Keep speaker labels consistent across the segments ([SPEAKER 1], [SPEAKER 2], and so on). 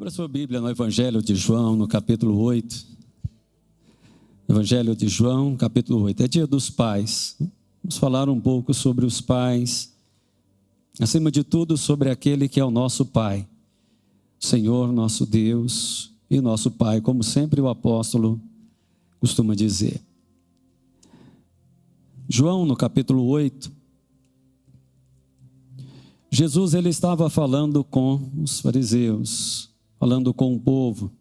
[SPEAKER 1] Abra sua Bíblia no Evangelho de João, no capítulo 8. Evangelho de João, capítulo 8. É dia dos pais. Vamos falar um pouco sobre os pais. Acima de tudo, sobre aquele que é o nosso Pai. Senhor, nosso Deus e nosso Pai, como sempre o apóstolo costuma dizer. João, no capítulo 8. Jesus, ele estava falando com os fariseus, falando com o povo.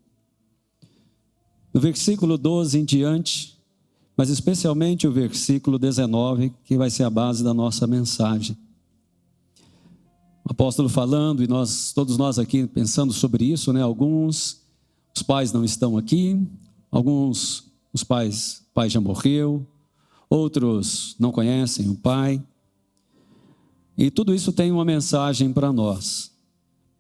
[SPEAKER 1] No versículo 12 em diante, mas especialmente o versículo 19, que vai ser a base da nossa mensagem. O apóstolo falando, e todos nós aqui pensando sobre isso, né? Os pais não estão aqui, os pais, o pai já morreu, outros não conhecem o pai. E tudo isso tem uma mensagem para nós.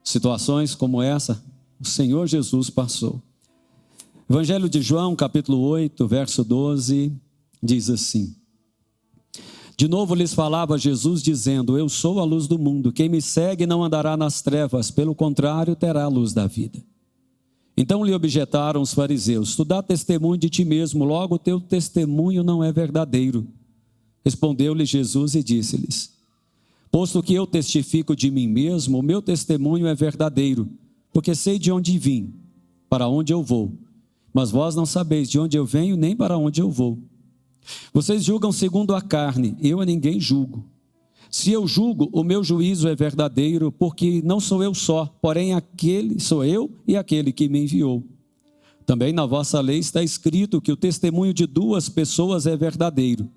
[SPEAKER 1] Situações como essa, o Senhor Jesus passou. Evangelho de João, capítulo 8, verso 12, diz assim: De novo lhes falava Jesus, dizendo: Eu sou a luz do mundo, quem me segue não andará nas trevas, pelo contrário, terá a luz da vida. Então lhe objetaram os fariseus: Tu dá testemunho de ti mesmo, logo o teu testemunho não é verdadeiro. Respondeu-lhe Jesus e disse-lhes: Posto que eu testifico de mim mesmo, o meu testemunho é verdadeiro, porque sei de onde vim, para onde eu vou. Mas vós não sabeis de onde eu venho, nem para onde eu vou. Vocês julgam segundo a carne, eu a ninguém julgo. Se eu julgo, o meu juízo é verdadeiro, porque não sou eu só, porém sou eu e aquele que me enviou. Também na vossa lei está escrito que o testemunho de duas pessoas é verdadeiro.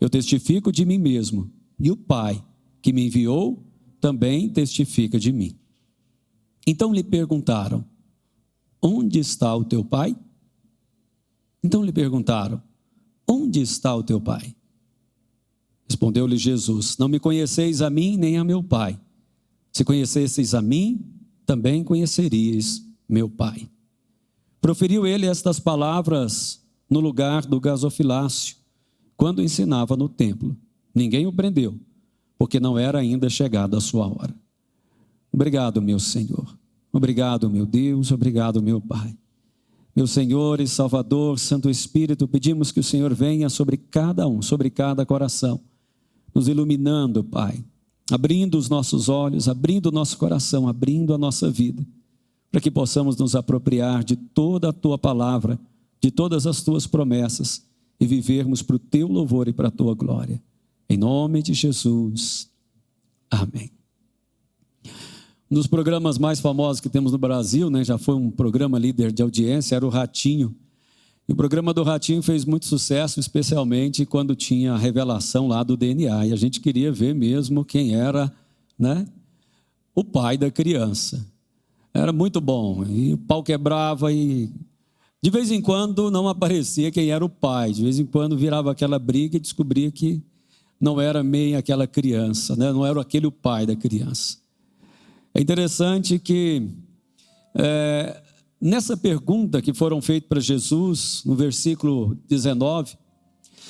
[SPEAKER 1] Eu testifico de mim mesmo, e o Pai que me enviou também testifica de mim. Então lhe perguntaram: Onde está o teu pai? Onde está o teu pai? Respondeu-lhe Jesus: Não me conheceis a mim nem a meu pai. Se conhecesseis a mim, também conheceríeis meu pai. Proferiu ele estas palavras no lugar do gasofilácio, quando ensinava no templo. Ninguém o prendeu, porque não era ainda chegada a sua hora. Obrigado, meu Senhor. Obrigado, meu Deus. Obrigado, meu Pai. Meu Senhor e Salvador, Santo Espírito, pedimos que o Senhor venha sobre cada um, sobre cada coração, nos iluminando, Pai, abrindo os nossos olhos, abrindo o nosso coração, abrindo a nossa vida, para que possamos nos apropriar de toda a Tua palavra, de todas as Tuas promessas e vivermos para o Teu louvor e para a Tua glória. Em nome de Jesus, amém. Um dos programas mais famosos que temos no Brasil, né, já foi um programa líder de audiência, era o Ratinho. E o programa do Ratinho fez muito sucesso, especialmente quando tinha a revelação lá do DNA. E a gente queria ver mesmo quem era, né, o pai da criança. Era muito bom. E o pau quebrava e de vez em quando não aparecia quem era o pai. De vez em quando virava aquela briga e descobria que não era meio aquela criança, né? Não era aquele o pai da criança. É interessante que nessa pergunta que foram feitas para Jesus, no versículo 19,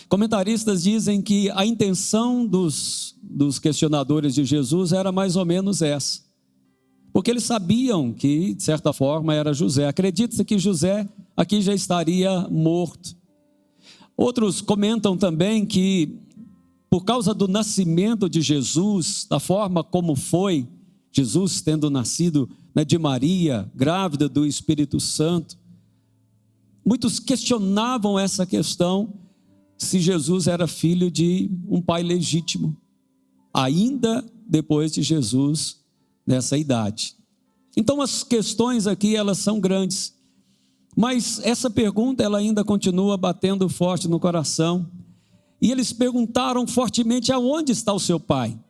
[SPEAKER 1] comentaristas dizem que a intenção dos questionadores de Jesus era mais ou menos essa. Porque eles sabiam que, de certa forma, era José. Acredita-se que José aqui já estaria morto. Outros comentam também que, por causa do nascimento de Jesus, da forma como foi, Jesus tendo nascido, né, de Maria, grávida do Espírito Santo, muitos questionavam essa questão, se Jesus era filho de um pai legítimo, ainda depois de Jesus nessa idade. Então as questões aqui, elas são grandes, mas essa pergunta ela ainda continua batendo forte no coração. E eles perguntaram fortemente: aonde está o seu pai?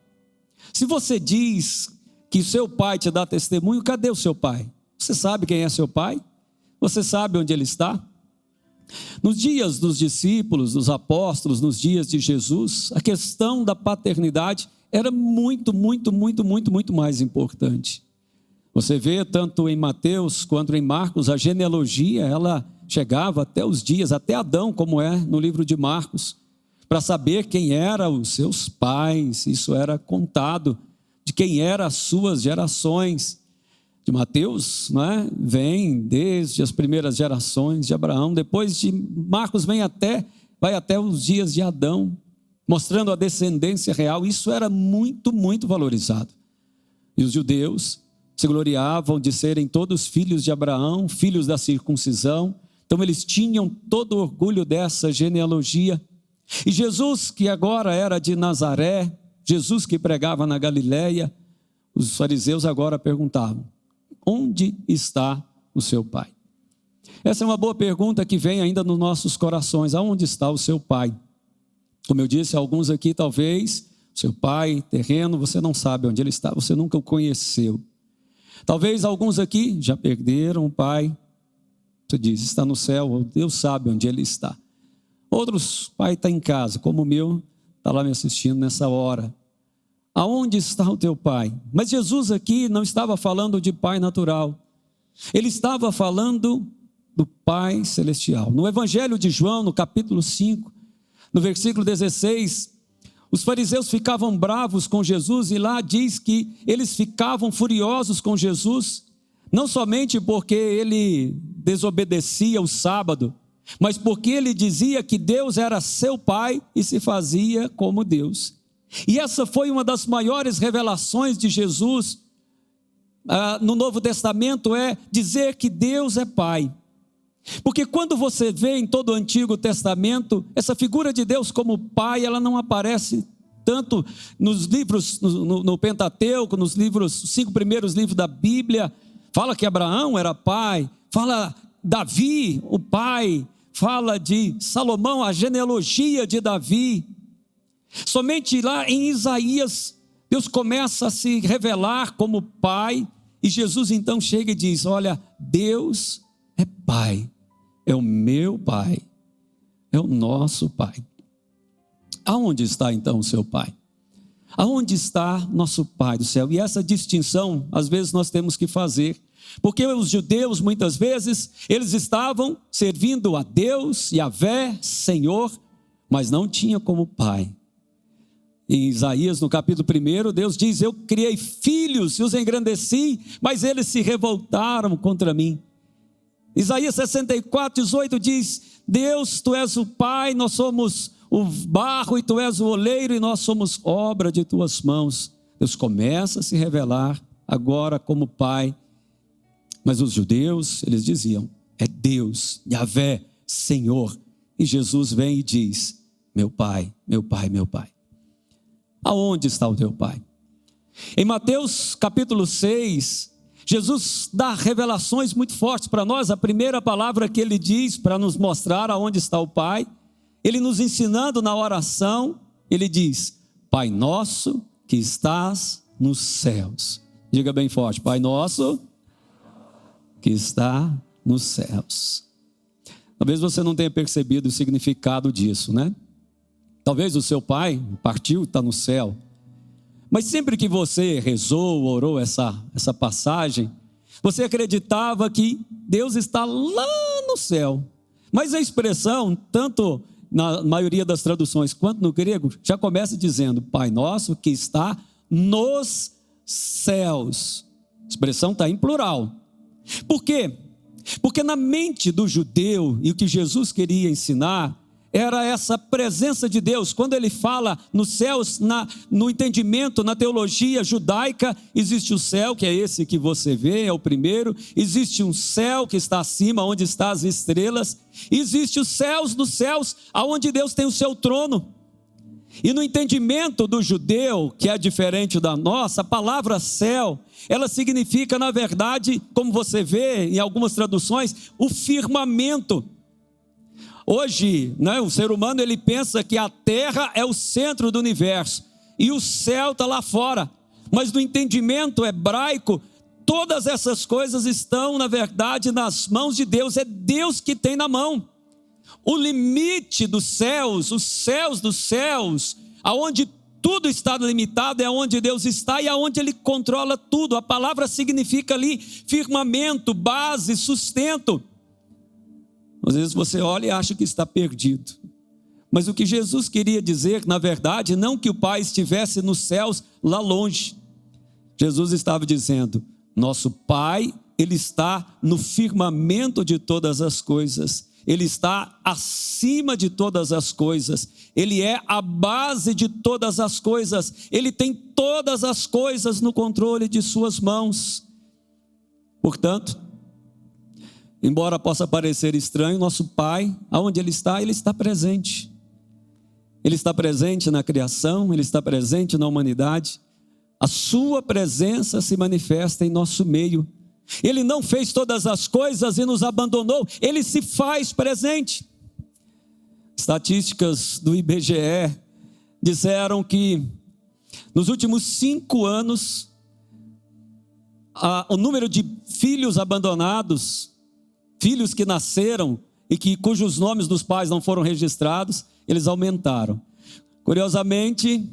[SPEAKER 1] Se você diz que seu pai te dá testemunho, cadê o seu pai? Você sabe quem é seu pai? Você sabe onde ele está? Nos dias dos discípulos, dos apóstolos, nos dias de Jesus, a questão da paternidade era muito mais importante. Você vê tanto em Mateus quanto em Marcos, a genealogia, ela chegava até os dias, até Adão, como é no livro de Marcos, para saber quem eram os seus pais. Isso era contado, de quem eram as suas gerações. de Mateus, não é? Vem desde as primeiras gerações de Abraão, depois de Marcos vai até os dias de Adão, mostrando a descendência real. Isso era muito, muito valorizado. E os judeus se gloriavam de serem todos filhos de Abraão, filhos da circuncisão. Então eles tinham todo o orgulho dessa genealogia. E Jesus, que agora era de Nazaré, Jesus que pregava na Galileia, os fariseus agora perguntavam: onde está o seu pai? Essa é uma boa pergunta que vem ainda nos nossos corações. Aonde está o seu pai? Como eu disse, alguns aqui talvez, seu pai terreno, você não sabe onde ele está, você nunca o conheceu. Talvez alguns aqui já perderam o pai. Você diz, está no céu, Deus sabe onde ele está. Outros, pai está em casa, como o meu, está lá me assistindo nessa hora. Aonde está o teu pai? Mas Jesus aqui não estava falando de pai natural. Ele estava falando do Pai Celestial. No Evangelho de João, no capítulo 5, no versículo 16, os fariseus ficavam bravos com Jesus, e lá diz que eles ficavam furiosos com Jesus, não somente porque ele desobedecia o sábado, mas porque ele dizia que Deus era seu pai e se fazia como Deus. E essa foi uma das maiores revelações de Jesus no Novo Testamento, é dizer que Deus é pai. Porque quando você vê em todo o Antigo Testamento, essa figura de Deus como pai, ela não aparece tanto nos livros, no Pentateuco, nos 5 primeiros livros da Bíblia. Fala que Abraão era pai, fala Davi, o pai, fala de Salomão, a genealogia de Davi. Somente lá em Isaías, Deus começa a se revelar como pai, e Jesus então chega e diz: olha, Deus é pai, é o meu pai, é o nosso pai. Aonde está então o seu pai? Aonde está nosso pai do céu? E essa distinção, às vezes nós temos que fazer, porque os judeus, muitas vezes, eles estavam servindo a Deus, Yahvé, Senhor, mas não tinha como pai. Em Isaías, no capítulo 1, Deus diz: eu criei filhos e os engrandeci, mas eles se revoltaram contra mim. Isaías 64, 18 diz: Deus, tu és o pai, nós somos o barro e tu és o oleiro e nós somos obra de tuas mãos. Deus começa a se revelar agora como pai, mas os judeus, eles diziam: é Deus, Yahvé, Senhor. E Jesus vem e diz: meu pai, meu pai, meu pai. Aonde está o teu pai? Em Mateus capítulo 6, Jesus dá revelações muito fortes para nós. A primeira palavra que ele diz para nos mostrar aonde está o pai, ele nos ensinando na oração, ele diz: Pai nosso que estás nos céus. Diga bem forte: Pai nosso que está nos céus. Talvez você não tenha percebido o significado disso, né? Talvez o seu pai partiu, está no céu. Mas sempre que você rezou, orou essa passagem, você acreditava que Deus está lá no céu. Mas a expressão, tanto na maioria das traduções quanto no grego, já começa dizendo: Pai nosso que está nos céus. A expressão está em plural. Por quê? Porque na mente do judeu, e o que Jesus queria ensinar, era essa presença de Deus. Quando ele fala nos céus, no entendimento, na teologia judaica, existe o céu, que é esse que você vê, é o primeiro. Existe um céu que está acima, onde estão as estrelas. Existe os céus dos céus, aonde Deus tem o seu trono. E no entendimento do judeu, que é diferente da nossa, a palavra céu, ela significa, na verdade, como você vê em algumas traduções, o firmamento. Hoje, né, o ser humano ele pensa que a terra é o centro do universo e o céu está lá fora. Mas no entendimento hebraico, todas essas coisas estão, na verdade, nas mãos de Deus. É Deus que tem na mão. O limite dos céus, os céus dos céus, aonde tudo está limitado, é onde Deus está e aonde Ele controla tudo. A palavra significa ali firmamento, base, sustento. Às vezes você olha e acha que está perdido. Mas o que Jesus queria dizer, na verdade, não que o Pai estivesse nos céus lá longe. Jesus estava dizendo: Nosso Pai, Ele está no firmamento de todas as coisas. Ele está acima de todas as coisas. Ele é a base de todas as coisas. Ele tem todas as coisas no controle de suas mãos. Portanto, embora possa parecer estranho, nosso Pai, aonde Ele está presente. Ele está presente na criação, Ele está presente na humanidade. A sua presença se manifesta em nosso meio. Ele não fez todas as coisas e nos abandonou, Ele se faz presente. Estatísticas do IBGE disseram que nos últimos 5 anos, o número de filhos abandonados, filhos que nasceram e cujos nomes dos pais não foram registrados, eles aumentaram. Curiosamente,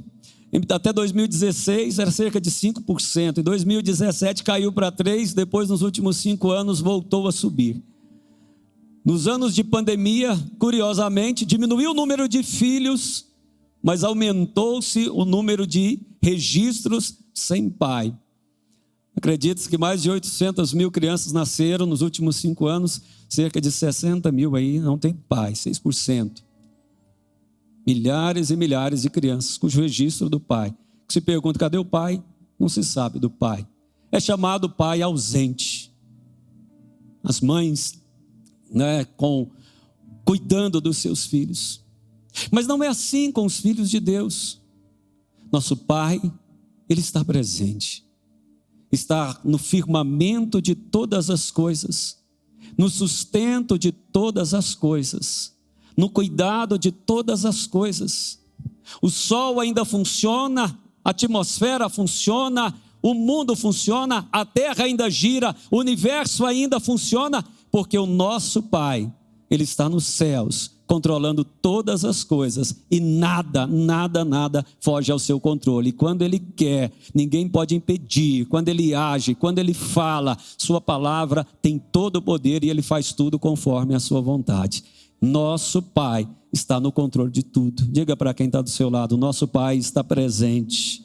[SPEAKER 1] até 2016 era cerca de 5%, em 2017 caiu para 3%, depois nos últimos 5 anos voltou a subir. Nos anos de pandemia, curiosamente, diminuiu o número de filhos, mas aumentou-se o número de registros sem pai. Acredita-se que mais de 800 mil crianças nasceram nos últimos 5 anos, cerca de 60 mil aí não tem pai, 6%. Milhares e milhares de crianças cujo registro do pai. Se pergunta, cadê o pai? Não se sabe do pai. É chamado pai ausente. As mães, cuidando dos seus filhos. Mas não é assim com os filhos de Deus. Nosso Pai, Ele está presente. Está no firmamento de todas as coisas, no sustento de todas as coisas, no cuidado de todas as coisas. O sol ainda funciona, a atmosfera funciona, o mundo funciona, a terra ainda gira, o universo ainda funciona, porque o nosso Pai, Ele está nos céus, controlando todas as coisas, e nada foge ao seu controle. E quando Ele quer, ninguém pode impedir. Quando Ele age, quando Ele fala, sua palavra tem todo o poder e Ele faz tudo conforme a sua vontade. Nosso Pai está no controle de tudo. Diga para quem está do seu lado, nosso Pai está presente.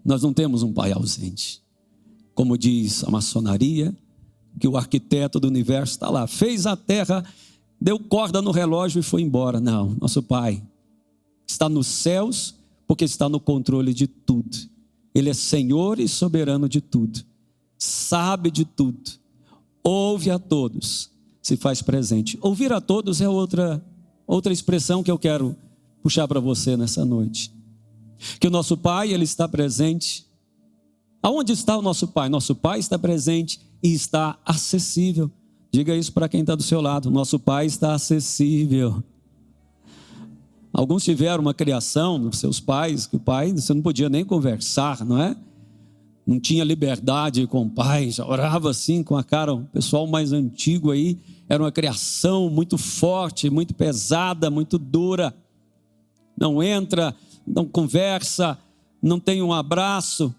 [SPEAKER 1] Nós não temos um Pai ausente. Como diz a maçonaria, que o arquiteto do universo está lá, fez a terra, deu corda no relógio e foi embora. Não, nosso Pai está nos céus porque está no controle de tudo. Ele é Senhor e soberano de tudo, sabe de tudo, ouve a todos, se faz presente. Ouvir a todos é outra expressão que eu quero puxar para você nessa noite. Que o nosso Pai, Ele está presente. Aonde está o nosso Pai? Nosso Pai está presente e está acessível. Diga isso para quem está do seu lado. Nosso Pai está acessível. Alguns tiveram uma criação dos seus pais, que o pai, você não podia nem conversar, não é? Não tinha liberdade com o pai, já orava assim com a cara. O pessoal mais antigo aí, era uma criação muito forte, muito pesada, muito dura. Não entra, não conversa, não tem um abraço.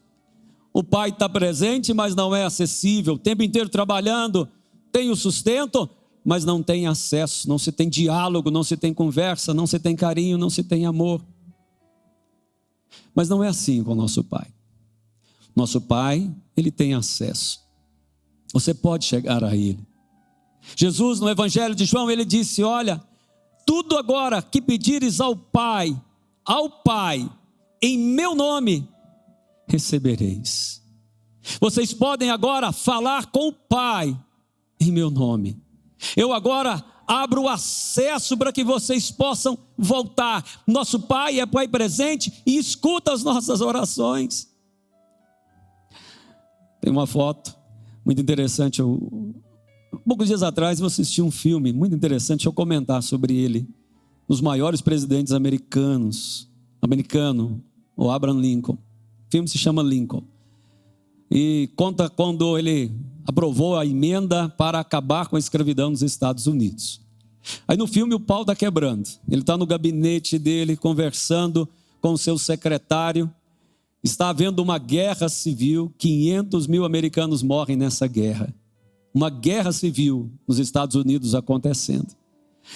[SPEAKER 1] O pai está presente, mas não é acessível. O tempo inteiro trabalhando, tem o sustento, mas não tem acesso. Não se tem diálogo, não se tem conversa, não se tem carinho, não se tem amor. Mas não é assim com o nosso Pai. Nosso Pai, Ele tem acesso. Você pode chegar a Ele. Jesus, no Evangelho de João, Ele disse, olha, tudo agora que pedires ao Pai, em meu nome, recebereis. Vocês podem agora falar com o Pai, em meu nome. Eu agora abro o acesso para que vocês possam voltar. Nosso Pai é Pai presente e escuta as nossas orações. Tem uma foto muito interessante. Poucos dias atrás eu assisti um filme muito interessante. Deixa eu comentar sobre ele. Os maiores presidentes americano, o Abraham Lincoln. O filme se chama Lincoln. E conta quando ele aprovou a emenda para acabar com a escravidão nos Estados Unidos. Aí no filme o pau está quebrando. Ele está no gabinete dele conversando com o seu secretário. Está havendo uma guerra civil, 500 mil americanos morrem nessa guerra. Uma guerra civil nos Estados Unidos acontecendo.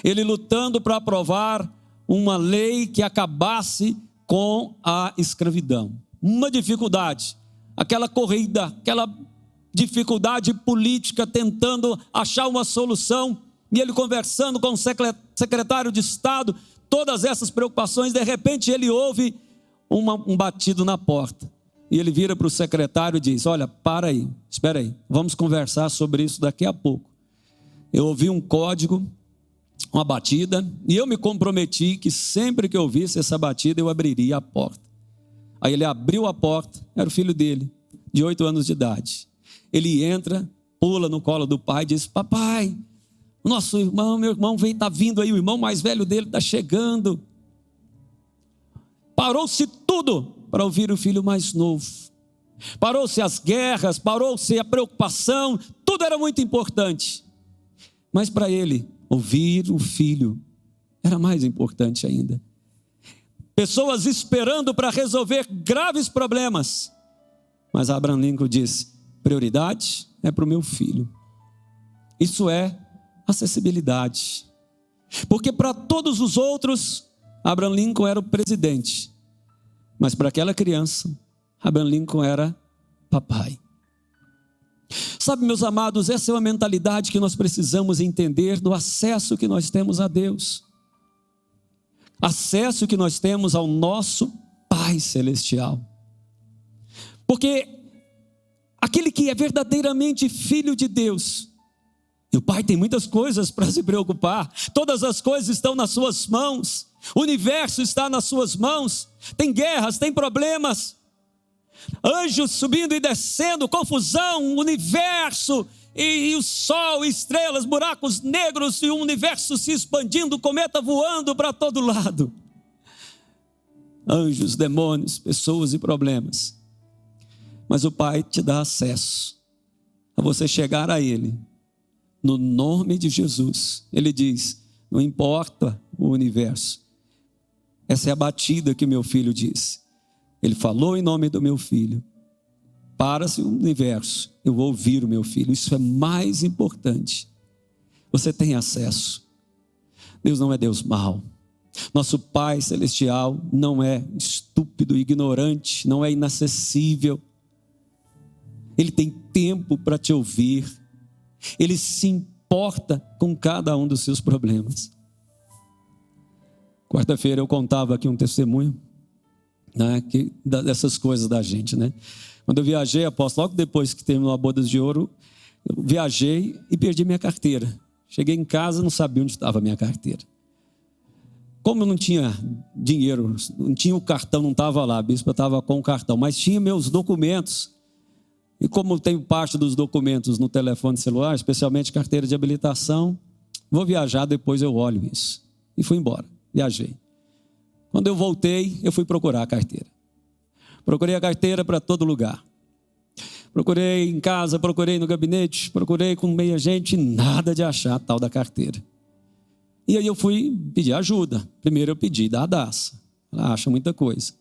[SPEAKER 1] Ele lutando para aprovar uma lei que acabasse com a escravidão. Uma dificuldade. aquela corrida, aquela dificuldade política, tentando achar uma solução, e ele conversando com o secretário de Estado, todas essas preocupações, de repente ele ouve um batido na porta, e ele vira para o secretário e diz: olha, para aí, espera aí, vamos conversar sobre isso daqui a pouco. Eu ouvi um código, uma batida, e eu me comprometi que sempre que eu ouvisse essa batida, eu abriria a porta. Aí ele abriu a porta, era o filho dele, de 8 anos de idade. Ele entra, pula no colo do pai e diz: papai, nosso irmão, meu irmão está vindo aí, o irmão mais velho dele está chegando. Parou-se tudo para ouvir o filho mais novo. Parou-se as guerras, parou-se a preocupação, tudo era muito importante. Mas para ele, ouvir o filho era mais importante ainda. Pessoas esperando para resolver graves problemas. Mas Abraham Lincoln disse: prioridade é para o meu filho. Isso é acessibilidade. Porque para todos os outros, Abraham Lincoln era o presidente. Mas para aquela criança, Abraham Lincoln era papai. Sabe, meus amados, essa é uma mentalidade que nós precisamos entender do acesso que nós temos a Deus. Acesso que nós temos ao nosso Pai Celestial. Porque aquele que é verdadeiramente filho de Deus, e o Pai tem muitas coisas para se preocupar, todas as coisas estão nas suas mãos, o universo está nas suas mãos, tem guerras, tem problemas, anjos subindo e descendo, confusão, universo, e o sol, estrelas, buracos negros, e o universo se expandindo, cometa voando para todo lado. Anjos, demônios, pessoas e problemas. Mas o Pai te dá acesso a você chegar a Ele, no nome de Jesus. Ele diz: não importa o universo. Essa é a batida que meu filho disse. Ele falou em nome do meu filho. Para-se o universo, eu vou ouvir o meu filho. Isso é mais importante. Você tem acesso. Deus não é Deus mau. Nosso Pai Celestial não é estúpido, ignorante, não é inacessível. Ele tem tempo para te ouvir. Ele se importa com cada um dos seus problemas. Quarta-feira eu contava aqui um testemunho, né, dessas coisas da gente, né? Quando eu viajei, apóstolo, logo depois que terminou a Bodas de Ouro, eu viajei e perdi minha carteira. Cheguei em casa, não sabia onde estava a minha carteira. Como eu não tinha dinheiro, não tinha o cartão, não estava lá, a bispa estava com o cartão, mas tinha meus documentos. E como tenho parte dos documentos no telefone celular, especialmente carteira de habilitação, vou viajar, depois eu olho isso. E fui embora, viajei. Quando eu voltei, eu fui procurar a carteira. Procurei a carteira para todo lugar. Procurei em casa, procurei no gabinete, procurei com meia gente, nada de achar a tal da carteira. E aí eu fui pedir ajuda. Primeiro eu pedi da Adassa. Ela acha muita coisa.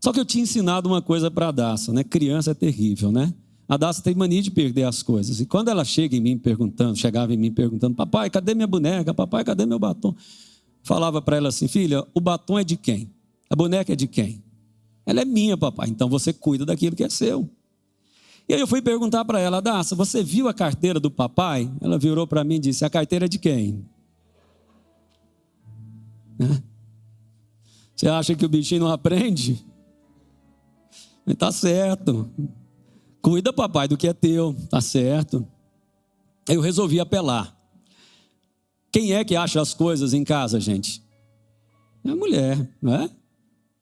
[SPEAKER 1] Só que eu tinha ensinado uma coisa para a Adassa, né? Criança é terrível, né? A Adassa tem mania de perder as coisas. E quando ela chegava em mim perguntando, papai, cadê minha boneca? Papai, cadê meu batom? Falava para ela assim: filha, o batom é de quem? A boneca é de quem? Ela é minha, papai, então você cuida daquilo que é seu. E aí eu fui perguntar para ela: Adassa, você viu a carteira do papai? Ela virou para mim e disse: a carteira é de quem? Você acha que o bichinho não aprende? Está certo. Cuida, papai, do que é teu, está certo. Aí eu resolvi apelar. Quem é que acha as coisas em casa, gente? É a mulher, não é?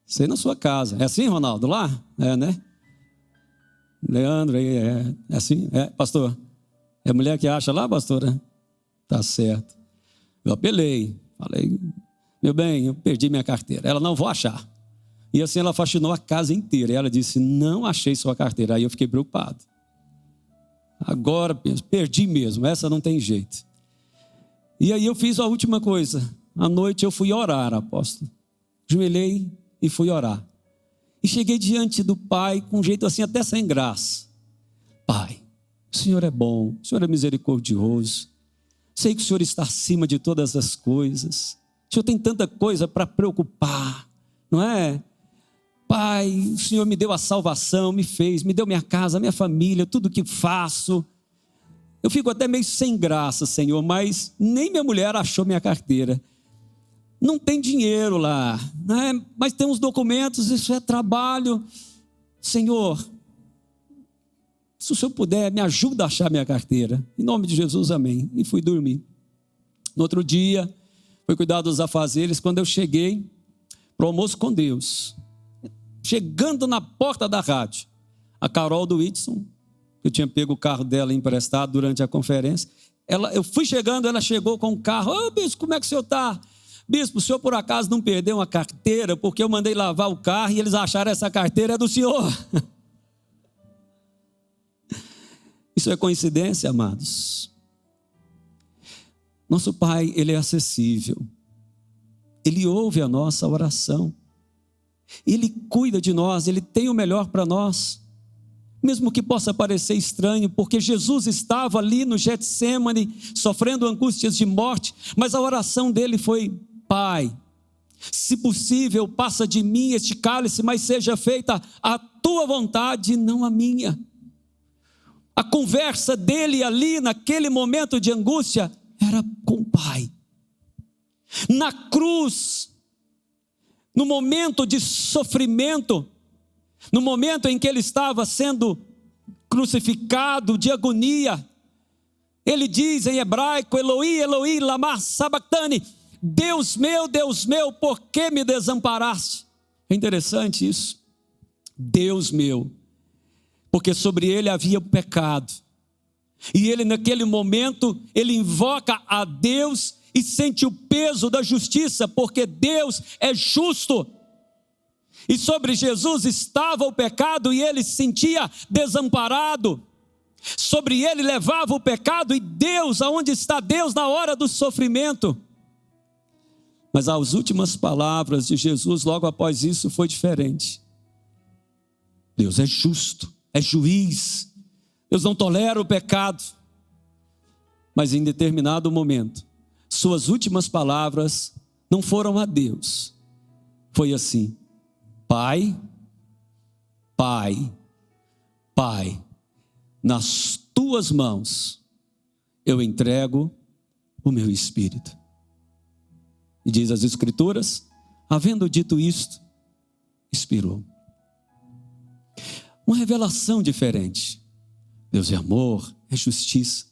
[SPEAKER 1] Você na sua casa. É assim, Ronaldo, lá? É, né? Leandro, é assim? É, pastor? É a mulher que acha lá, pastora? Tá certo. Eu apelei. Falei: meu bem, eu perdi minha carteira. Ela: não vou achar. E assim ela faxinou a casa inteira. E ela disse: não achei sua carteira. Aí eu fiquei preocupado. Agora, perdi mesmo. Essa não tem jeito. E aí eu fiz a última coisa. À noite eu fui orar, apóstolo. Joelhei e fui orar. E cheguei diante do Pai com um jeito assim até sem graça. Pai, o Senhor é bom, o Senhor é misericordioso. Sei que o Senhor está acima de todas as coisas. O Senhor tem tanta coisa para preocupar, não é? Pai, o Senhor me deu a salvação, me deu minha casa, minha família, tudo que faço. Eu fico até meio sem graça, Senhor, mas nem minha mulher achou minha carteira. Não tem dinheiro lá, né? Mas tem uns documentos, isso é trabalho. Senhor, se o Senhor puder, me ajuda a achar minha carteira. Em nome de Jesus, amém. E fui dormir. No outro dia, fui cuidar dos afazeres. Quando eu cheguei para o almoço com Deus, chegando na porta da rádio, a Carol do Whitson, eu tinha pego o carro dela emprestado durante a conferência. Eu fui chegando, ela chegou com o carro. Ô, bispo, como é que o senhor está? Bispo, o senhor por acaso não perdeu uma carteira? Porque eu mandei lavar o carro e eles acharam essa carteira é do senhor. Isso é coincidência, amados? Nosso Pai, Ele é acessível. Ele ouve a nossa oração. Ele cuida de nós, Ele tem o melhor para nós. Mesmo que possa parecer estranho, porque Jesus estava ali no Getsêmani, sofrendo angústias de morte, mas a oração dele foi: Pai, se possível, passa de mim este cálice, mas seja feita a tua vontade, não a minha. A conversa dele ali, naquele momento de angústia, era com o Pai. Na cruz, no momento de sofrimento, no momento em que ele estava sendo crucificado, de agonia, ele diz em hebraico: Eloi, Eloi, lama sabachthani, Deus meu, por que me desamparaste? É interessante isso. Deus meu, porque sobre ele havia o pecado, e ele naquele momento, ele invoca a Deus e sente o peso da justiça, porque Deus é justo. E sobre Jesus estava o pecado e ele se sentia desamparado. Sobre ele levava o pecado e Deus, aonde está Deus na hora do sofrimento? Mas as últimas palavras de Jesus logo após isso foi diferente. Deus é justo, é juiz. Deus não tolera o pecado. Mas em determinado momento, suas últimas palavras não foram a Deus. Foi assim: Pai, Pai, Pai, nas tuas mãos eu entrego o meu espírito. E diz as Escrituras, havendo dito isto, expirou. Uma revelação diferente. Deus é amor, é justiça.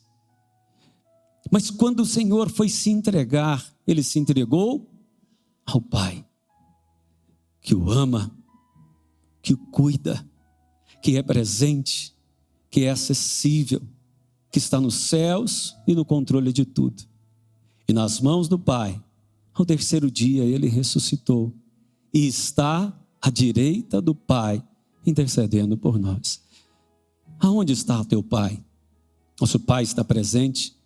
[SPEAKER 1] Mas quando o Senhor foi se entregar, Ele se entregou ao Pai, que o ama, que o cuida, que é presente, que é acessível, que está nos céus e no controle de tudo. E nas mãos do Pai, ao terceiro dia, Ele ressuscitou e está à direita do Pai, intercedendo por nós. Aonde está o teu Pai? Nosso Pai está presente,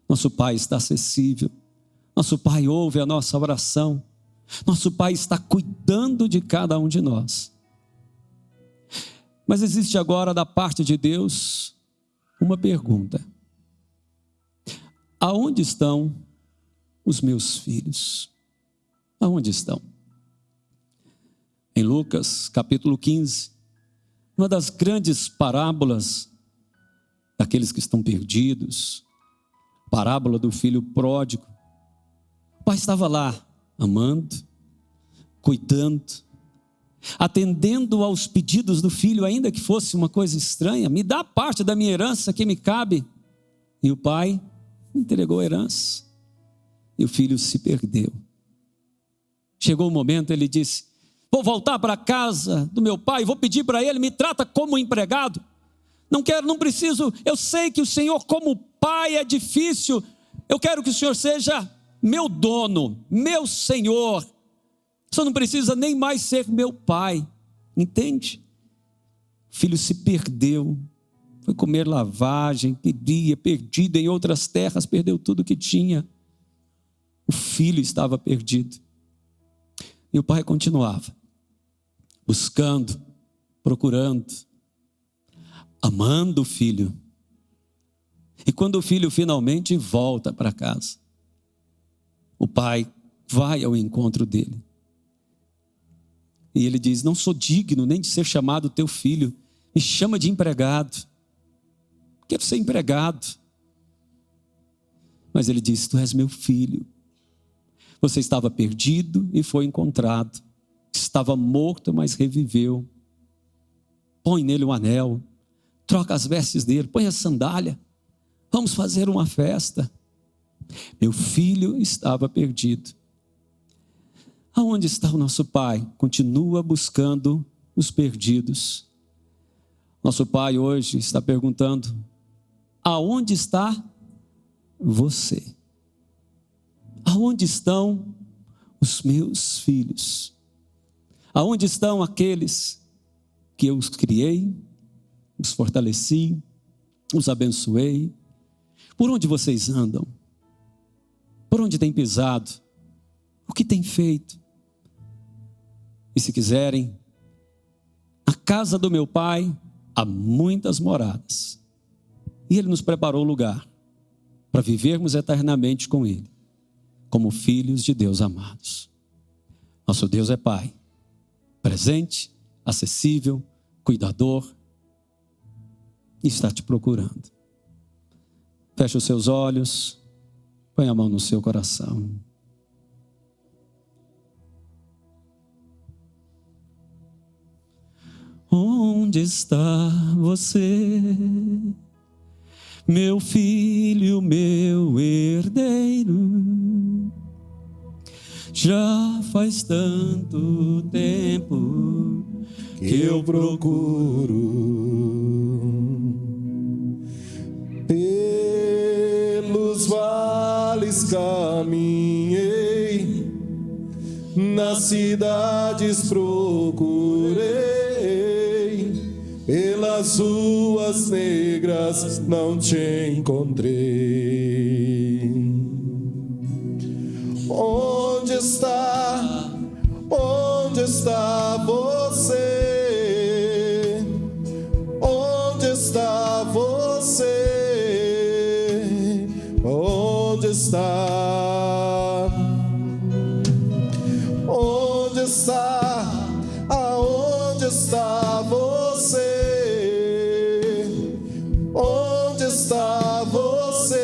[SPEAKER 1] nosso Pai está acessível, nosso Pai ouve a nossa oração, nosso Pai está cuidando de cada um de nós. Mas existe agora da parte de Deus uma pergunta: aonde estão os meus filhos? Aonde estão? Em Lucas capítulo 15, uma das grandes parábolas daqueles que estão perdidos, parábola do filho pródigo. O pai estava lá, amando, cuidando, atendendo aos pedidos do filho, ainda que fosse uma coisa estranha. Me dá parte da minha herança que me cabe. E o pai entregou a herança. E o filho se perdeu. Chegou o momento, ele disse: vou voltar para a casa do meu pai, vou pedir para ele, me trata como empregado. Não quero, não preciso, eu sei que o Senhor como pai é difícil. Eu quero que o Senhor seja meu dono, meu Senhor. O Senhor não precisa nem mais ser meu pai. Entende? O filho se perdeu, foi comer lavagem, bebia, perdido em outras terras, perdeu tudo que tinha. O filho estava perdido. E o pai continuava, buscando, procurando, amando o filho. E quando o filho finalmente volta para casa, o pai vai ao encontro dele. E ele diz: não sou digno nem de ser chamado teu filho, me chama de empregado. Quero ser empregado. Mas ele diz: tu és meu filho. Você estava perdido e foi encontrado. Estava morto, mas reviveu. Põe nele um anel, troca as vestes dele, põe a sandália. Vamos fazer uma festa. Meu filho estava perdido. Aonde está o nosso Pai? Continua buscando os perdidos. Nosso Pai hoje está perguntando: aonde está você? Aonde estão os meus filhos? Aonde estão aqueles que eu os criei, os fortaleci, os abençoei? Por onde vocês andam? Por onde têm pisado? O que têm feito? E se quiserem, na casa do meu Pai há muitas moradas. E Ele nos preparou lugar para vivermos eternamente com Ele, como filhos de Deus amados. Nosso Deus é Pai, presente, acessível, cuidador, e está te procurando. Feche os seus olhos, põe a mão no seu coração. Onde está você, meu filho, meu herdeiro? Já faz tanto tempo que eu procuro. Pelos vales caminhei, nas cidades procurei, pelas ruas negras não te encontrei. Onde está você? Onde está você? Onde está? Onde está? Aonde está você? Onde está você?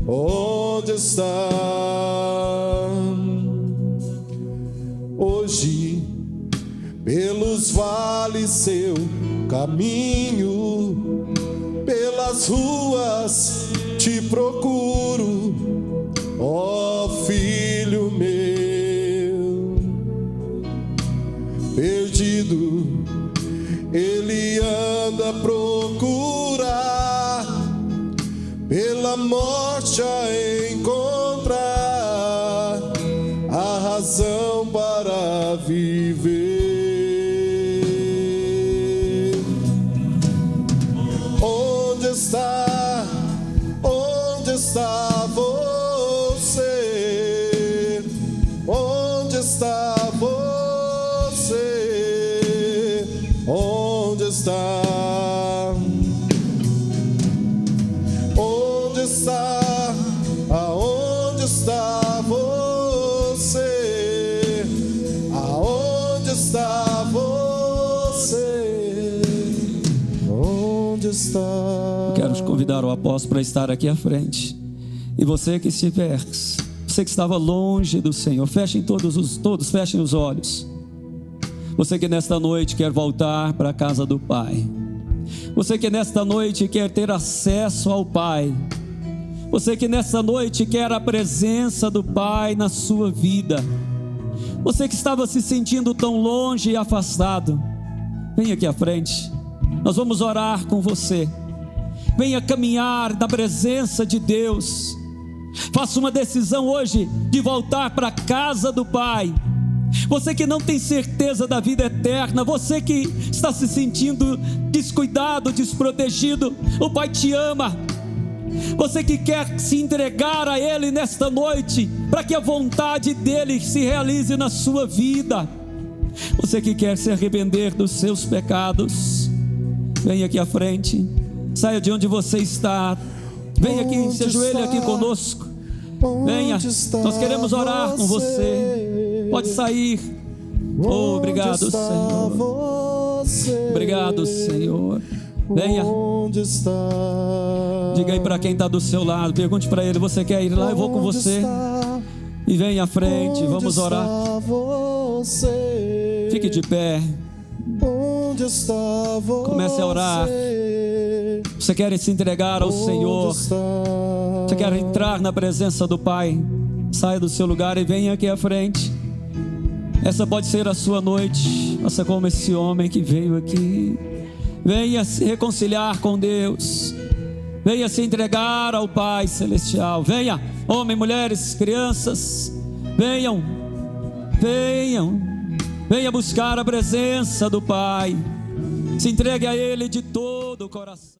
[SPEAKER 1] Onde está? Hoje, pelos vales seu caminho, pelas ruas te procuro, ó filho meu. Perdido, ele anda a procurar, pela morte a encontrar a razão para viver. Onde está? Onde está você? Onde está você? Onde está? Onde está? Aonde está você? Aonde está você? Onde está? Quero te convidar, o apóstolo, para estar aqui à frente. E você que estiver, você que estava longe do Senhor, todos fechem os olhos. Você que nesta noite quer voltar para a casa do Pai. Você que nesta noite quer ter acesso ao Pai. Você que nesta noite quer a presença do Pai na sua vida. Você que estava se sentindo tão longe e afastado, venha aqui à frente. Nós vamos orar com você. Venha caminhar na presença de Deus. Faça uma decisão hoje de voltar para a casa do Pai. Você que não tem certeza da vida eterna, você que está se sentindo descuidado, desprotegido, o Pai te ama. Você que quer se entregar a Ele nesta noite, para que a vontade dEle se realize na sua vida. Você que quer se arrepender dos seus pecados, venha aqui à frente. Saia de onde você está. Venha aqui, se ajoelhe aqui conosco. Venha, nós queremos orar com você. Pode sair. Oh, obrigado, Senhor. Obrigado, Senhor. Venha. Diga aí para quem está do seu lado. Pergunte para ele: você quer ir lá? Eu vou com você. E venha à frente. Vamos orar. Fique de pé. Comece a orar. Você quer se entregar ao Senhor? Você quer entrar na presença do Pai? Saia do seu lugar e venha aqui à frente. Essa pode ser a sua noite. Faça como esse homem que veio aqui. Venha se reconciliar com Deus. Venha se entregar ao Pai Celestial. Venha, homens, mulheres, crianças. Venham, venham. Venha buscar a presença do Pai. Se entregue a Ele de todo o coração.